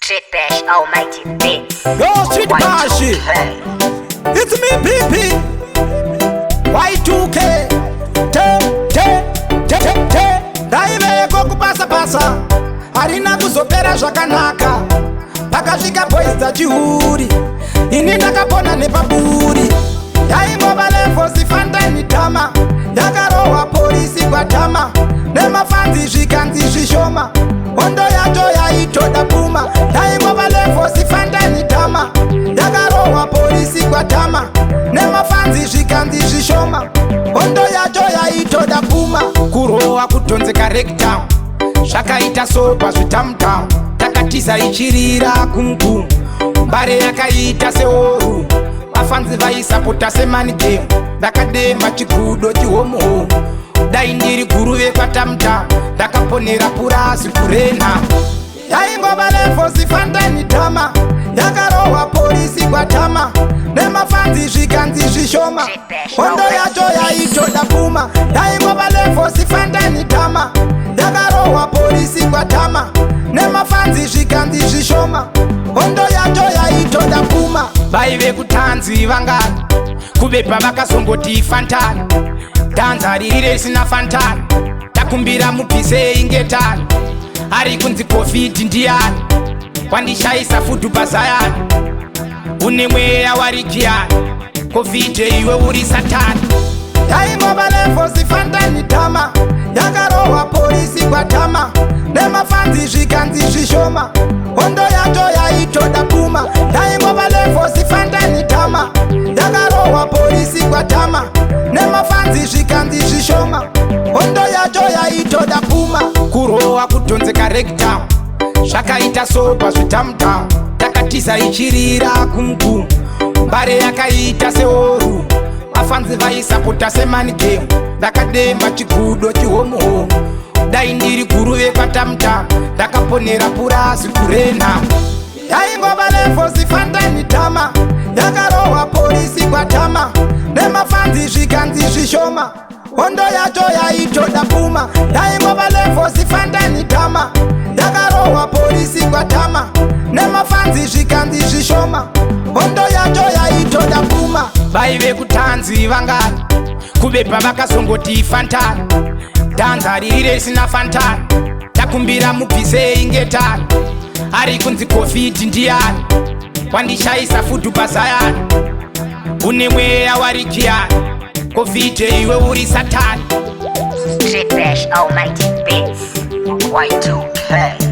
Street Bash Almighty Beats. Yo, Street Bash. It's me, PP. Y2K. Daiveko kupasa pasa. Harina kuzopera zvakanaka. Pakasvika boys dzachihuri. Ini ndakapona nepaburi. Yaingova lefosi fandani tama. Yakarohwa polisi kwatama. Nemafanzi zvikanzi zvishoma. Hondo yacho yaitoda puma. Yaingova lefosi fandani tama. Yakarohwa polisi kwatama. Nemafanzi zvikanzi zvishoma. Hondo yacho yaitoda puma. Kurohwa kutonzeka Rektown. Zvakaita sopa zvitamtown. Takatiza ichirira kumgumu. Mbare yakaita seoru. Vafanzi vaisapota semani game. Ndakadema chigudo chihomo. Dai ndiri guruve kwatamta. Ndakaponera purasi kurena. Yaingova lefosi fandani tama. Yakarohwa polisi kwatama. Nemafanzi zvikanzi zvishoma. Hondo yacho yaitoda puma. Yaingova lefosi fandani tama. Yakarohwa polisi kwatama. Nemafanzi zvikanzi zvishoma. Hondo yacho yaitoda puma. Vaive kutanzi vangani. Kubepa vakasongoti fantani. Danza riri risina fantani. Takumbira mupise ingetani. Ari kunzi COVID ndiani. Kwandishaisa fudu bazayani. Une mweya warikiani. COVID iwe uri satani. Yaingova lefosi fantani tama. Yakarohwa polisi kwatama. Nemafanzi zvikanzi zvishoma. Hondo yacho yaitoda puma. Yaingova lefosi fantani tama. Yakarohwa polisi kwatama. Nemafanzi zvikanzi zvishoma. Hondo yacho yaitoda puma. Kurohwa kutonzeka Rektown. Zvakaita sopa zvitamtown. Takatiza ichirira kumgumu. Mbare yakaita seoru. Vafanzi vaisapota semani game. Ndakadema chigudo chihomo. Dai ndiri guruve kwatamta. Ndakaponera purasi kurena. Yaingova lefosi fandani tama. Yakarohwa polisi kwatama. Nemafanzi zvikanzi zvishoma. Hondo yacho yaitoda puma. Yaingova lefosi fandani tama. Yakarohwa polisi kwatama. Nemafanzi zvikanzi zvishoma. Hondo yacho yaitoda puma. Vaive kutanzi vangani. Kubepa vakasongoti fantani. Danza riri risina fantani. Takumbira mupise ingetani. Ari kunzi COVID ndiani. Kwandishaisa fudu bazayani. Une mweya warikiani. COVID iwe uri satani. Street Bash Almighty Beats. Y2K.